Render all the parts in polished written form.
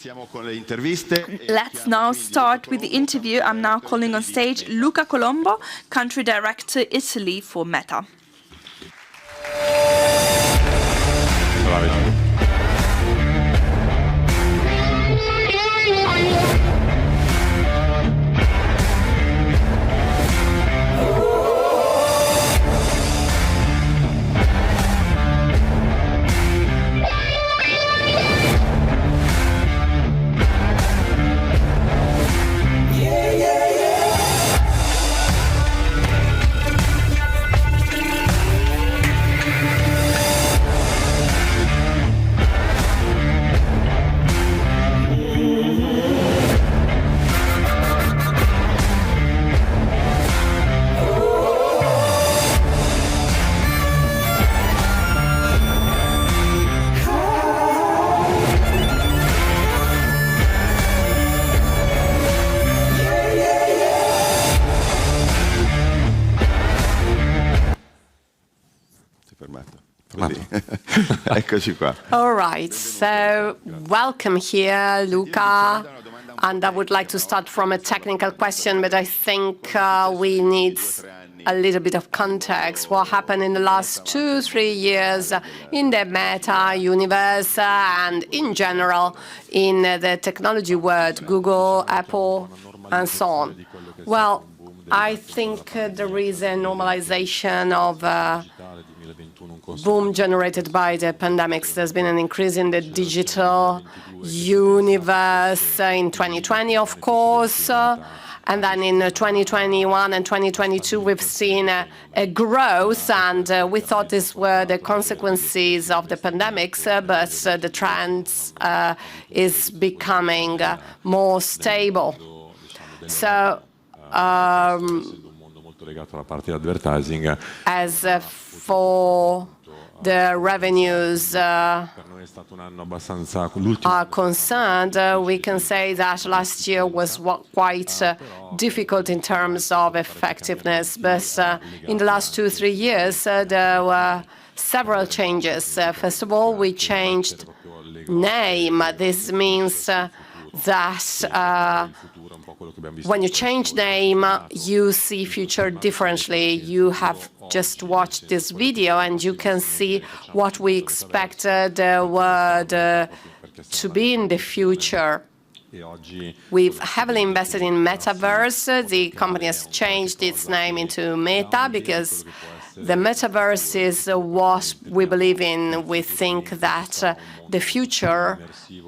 Let's now start with the interview. I'm now calling on stage Luca Colombo, Country Director Italy for Meta. All right, so welcome here, Luca. And I would like to start from a technical question, but I think we need a little bit of context. What happened in the last 2-3 years in the Meta universe and in general in the technology world, Google, Apple, and so on? Well, I think there is a normalization of boom generated by the pandemics. There's been an increase in the digital universe in 2020, of course, and then in 2021 and 2022 we've seen a growth, and we thought these were the consequences of the pandemics, but the trend is becoming more stable. So as for the revenues are concerned, we can say that last year was quite difficult in terms of effectiveness. But in the last 2-3 years, there were several changes. First of all, we changed name. This means that when you change name, you see future differently. You have just watched this video and you can see what we expect the world to be in the future. We've heavily invested in Metaverse. The company has changed its name into Meta because the Metaverse is what we believe in. We think that the future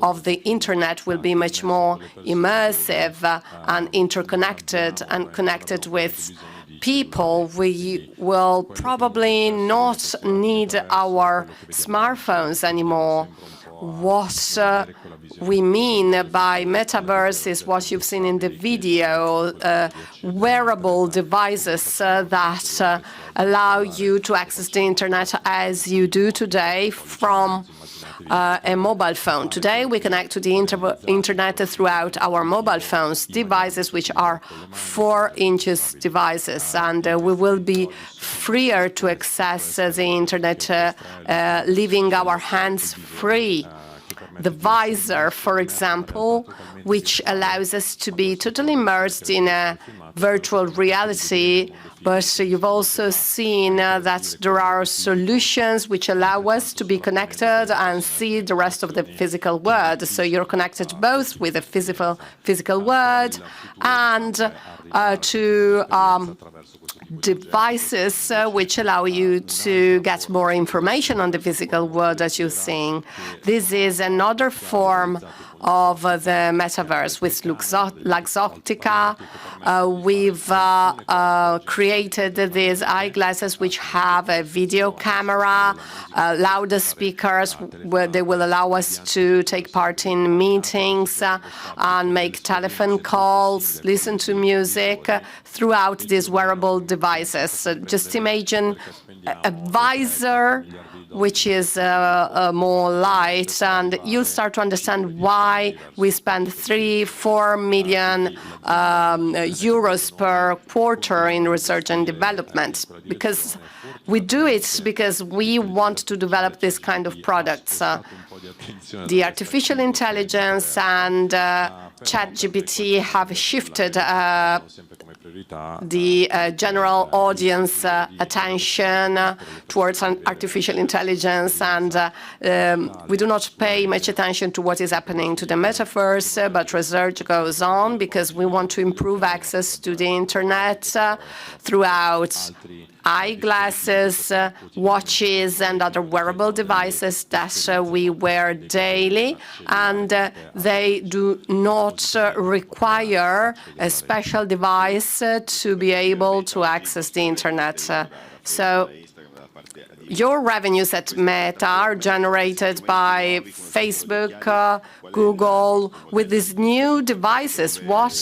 of the Internet will be much more immersive and interconnected and connected with people. We will probably not need our smartphones anymore. What we mean by metaverse is what you've seen in the video, wearable devices that allow you to access the Internet as you do today from a mobile phone. Today, we connect to the Internet throughout our mobile phones, devices which are 4-inch devices, and we will be freer to access the Internet, leaving our hands free. The visor, for example, which allows us to be totally immersed in a virtual reality. But you've also seen that there are solutions which allow us to be connected and see the rest of the physical world. So you're connected both with the physical world and to devices which allow you to get more information on the physical world that you're seeing. This is another form of the metaverse. With Luxottica, we've created these eyeglasses which have a video camera, loudspeakers, where they will allow us to take part in meetings and make telephone calls, listen to music throughout these wearable devices. Just imagine a visor which is more light, and you'll start to understand why we spend 3-4 million euros per quarter in research and development. Because we do it because we want to develop this kind of products. The artificial intelligence and ChatGPT have shifted the general audience attention towards artificial intelligence, and we do not pay much attention to what is happening to the metaverse, but research goes on because we want to improve access to the internet throughout eyeglasses, watches, and other wearable devices that we wear daily, and they do not require a special device to be able to access the internet. So your revenues at Meta are generated by Facebook, Google, with these new devices. What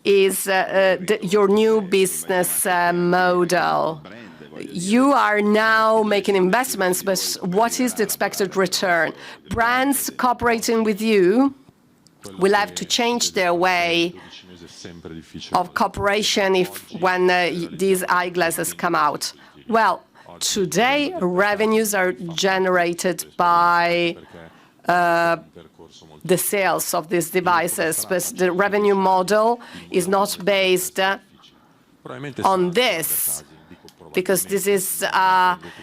is your new business model? You are now making investments, but what is the expected return? Brands cooperating with you will have to change their way of cooperation when these eyeglasses come out. Well, today revenues are generated by the sales of these devices, but the revenue model is not based on this, because this is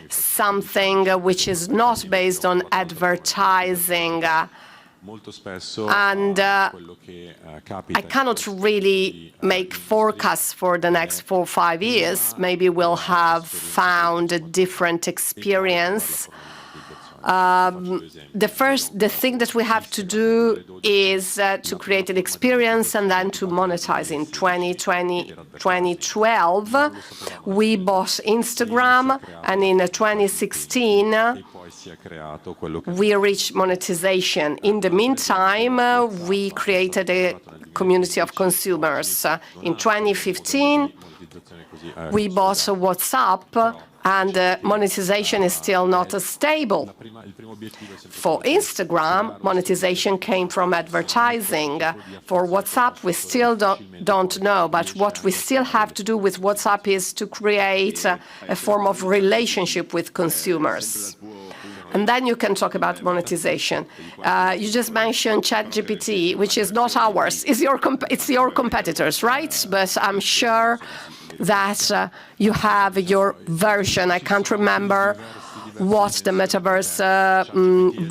something which is not based on advertising. And I cannot really make forecasts for the next 4 or 5 years. Maybe we'll have found a different experience. The thing that we have to do is to create an experience and then to monetize. In 2012, we bought Instagram, and in 2016, we reached monetization. In the meantime, we created a community of consumers. In 2015, we bought WhatsApp, and monetization is still not stable. For Instagram, monetization came from advertising. For WhatsApp, we still don't know, but what we still have to do with WhatsApp is to create a form of relationship with consumers. And then you can talk about monetization. You just mentioned ChatGPT, which is not ours. It's your competitors, right? But I'm sure that you have your version. I can't remember what the metaverse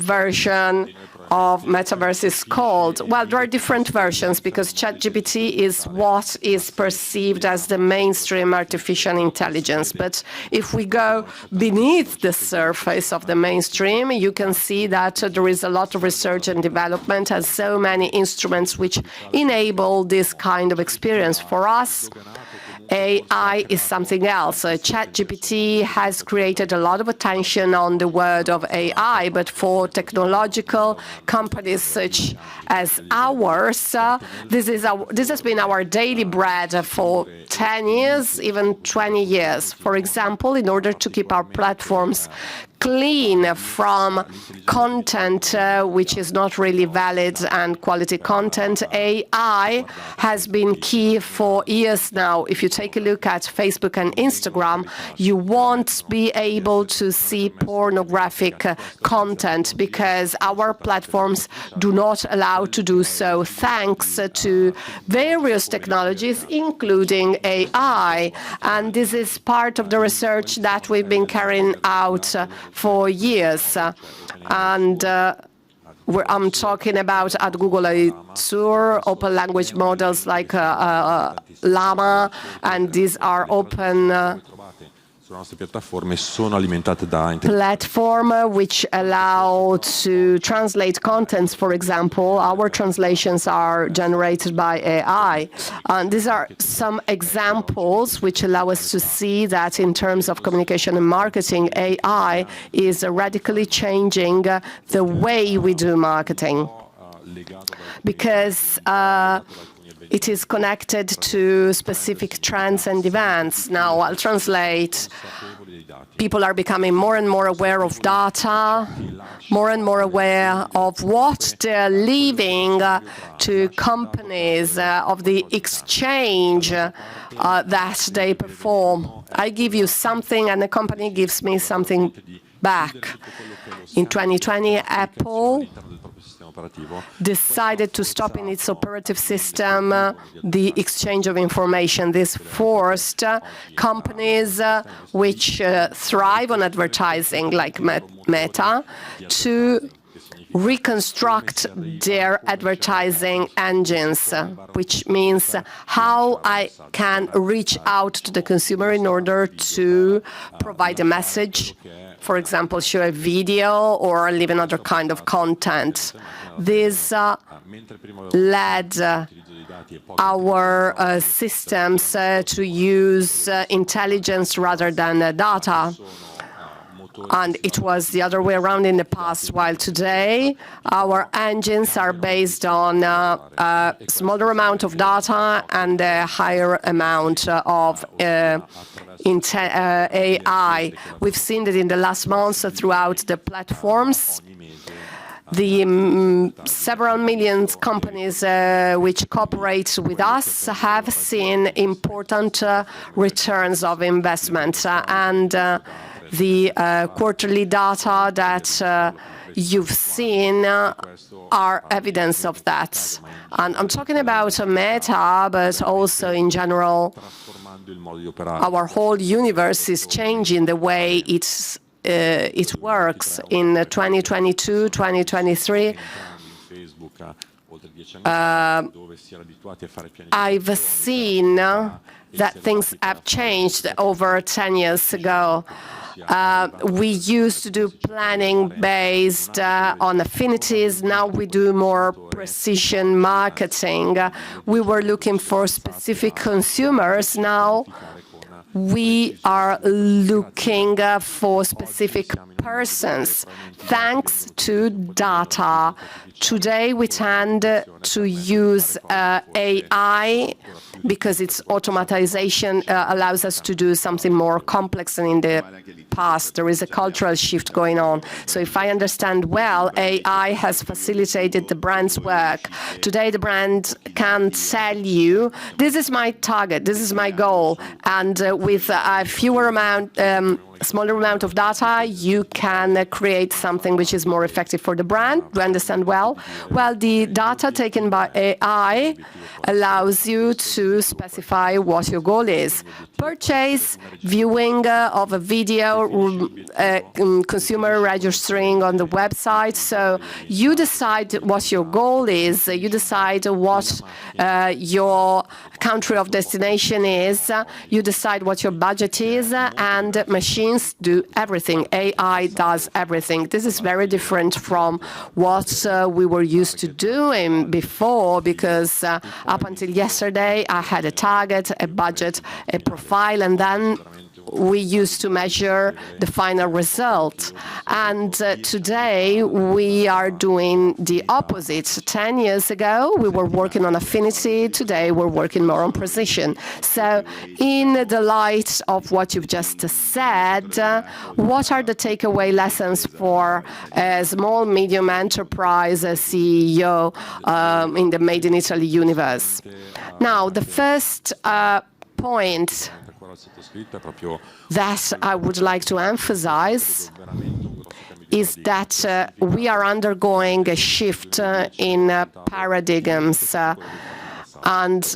version of metaverse is called. Well, there are different versions because ChatGPT is what is perceived as the mainstream artificial intelligence. But if we go beneath the surface of the mainstream, you can see that there is a lot of research and development and so many instruments which enable this kind of experience. For us, AI is something else. ChatGPT has created a lot of attention on the word of AI, but for technological companies such as ours, this has been our daily bread for 10 years, even 20 years. For example, in order to keep our platforms clean from content which is not really valid and quality content, AI has been key for years now. If you take a look at Facebook and Instagram, you won't be able to see pornographic content because our platforms do not allow to do so, thanks to various technologies, including AI. And this is part of the research that we've been carrying out for years. And I'm talking about at Google Azure, open language models like Llama, and these are open platform which allow to translate contents. For example, our translations are generated by AI. And these are some examples which allow us to see that in terms of communication and marketing, AI is radically changing the way we do marketing, because it is connected to specific trends and events. Now, I'll translate. people are becoming more and more aware of data, more and more aware of what they're leaving to companies, of the exchange that they perform. I give you something and the company gives me something back. In 2020, Apple decided to stop in its operative system the exchange of information. This forced companies which thrive on advertising, like Meta, to reconstruct their advertising engines, which means how I can reach out to the consumer in order to provide a message, for example, show a video or leave another kind of content. This led our systems to use intelligence rather than data. And it was the other way around in the past, while today our engines are based on a smaller amount of data and a higher amount of AI. We've seen that in the last months throughout the platforms. The several million companies which cooperate with us have seen important returns of investment, and the quarterly data that you've seen are evidence of that. And I'm talking about Meta, but also in general, our whole universe is changing the way it works. In 2022, 2023, I've seen that things have changed over 10 years ago. We used to do planning based on affinities. Now we do more precision marketing. We were looking for specific consumers. Now we are looking for specific persons, thanks to data. Today we tend to use AI because its automatization allows us to do something more complex than in the past. There is a cultural shift going on. So if I understand well, AI has facilitated the brand's work. Today the brand can tell you, this is my target, this is my goal, and with a smaller amount of data, you can create something which is more effective for the brand. Do you understand well? Well, the data taken by AI allows you to specify what your goal is. Purchase, viewing of a video, consumer registering on the website. So you decide what your goal is, you decide what your country of destination is, you decide what your budget is, and machines do everything. AI does everything. This is very different from what we were used to doing before, because up until yesterday I had a target, a budget, a profile, and then we used to measure the final result. And today we are doing the opposite. 10 years ago we were working on affinity, today we're working more on precision. So in the light of what you've just said, what are the takeaway lessons for a small medium enterprise CEO in the Made in Italy universe? Now, the first point that I would like to emphasize is that we are undergoing a shift in paradigms. And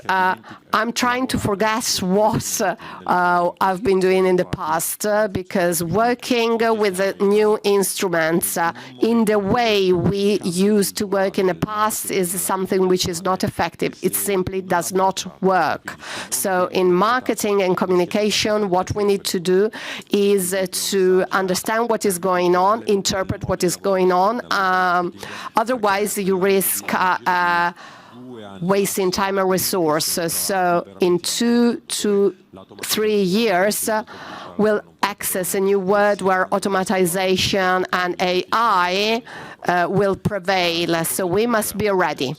I'm trying to forget what I've been doing in the past, because working with new instruments in the way we used to work in the past is something which is not effective. It simply does not work. So in marketing and communication, what we need to do is to understand what is going on, interpret what is going on. Otherwise, you risk wasting time and resources. So in 2 to 3 years, we'll access a new world where automatization and AI will prevail. So we must be ready.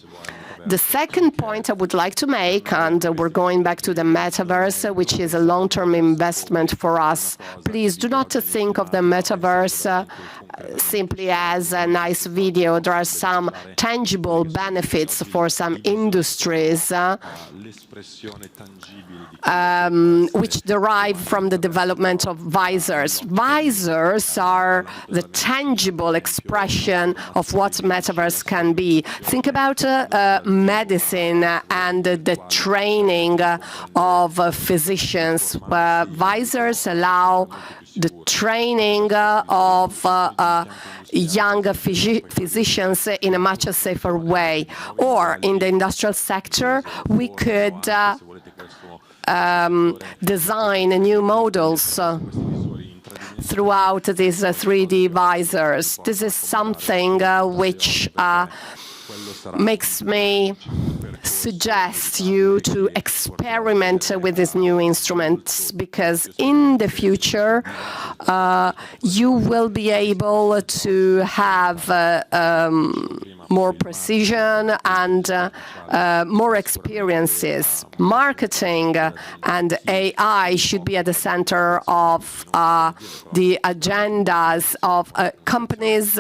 The second point I would like to make, and we're going back to the metaverse, which is a long-term investment for us. Please do not think of the metaverse simply as a nice video. There are some tangible benefits for some industries which derive from the development of visors. Visors are the tangible expression of what metaverse can be. Think about medicine and the training of physicians. Visors allow the training of young physicians in a much safer way. Or in the industrial sector, we could design new models throughout these 3D visors. This is something which makes me suggest you to experiment with these new instruments, because in the future you will be able to have more precision and more experiences. Marketing and AI should be at the center of the agendas of companies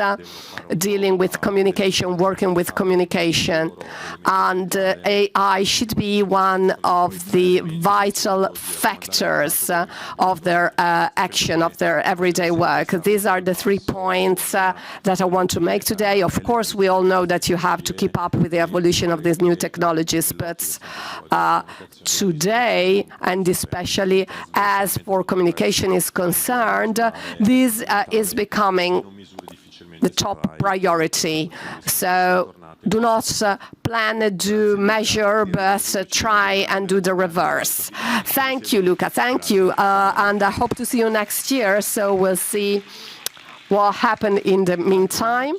dealing with communication, working with communication. And AI should be one of the vital factors of their action, of their everyday work. These are the 3 points that I want to make today. Of course, we all know that you have to keep up with the evolution of these new technologies, but today, and especially as for communication is concerned, this is becoming the top priority. So do not plan, do measure, but try and do the reverse. Thank you, Luca. Thank you. And I hope to see you next year. So we'll see what happened in the meantime.